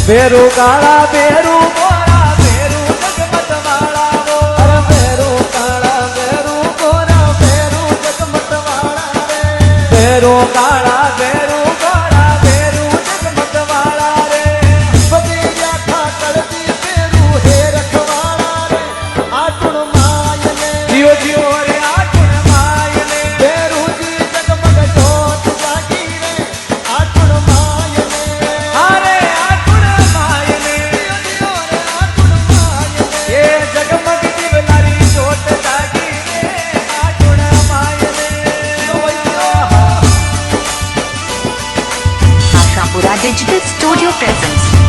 ભેરું કાળા ભેરું ગોરા ભેરું જગમત વાળા અરે ભેરું કાળા ભેરું ગોરા ભેરું જગમત વાળા રે ભેરું કાળા ભેરું ગોરા ભેરું જગમત વાળા રે બધી વ્યાખા કરતી ભેરું હે રખવાળા રે આટુણ માય ને જીઓ જીઓ રે આટુણ માય ને ભેરુજી જગમગ જોત જાગી રે આટુણ માય ને હારે Ashapura Digital Studio presents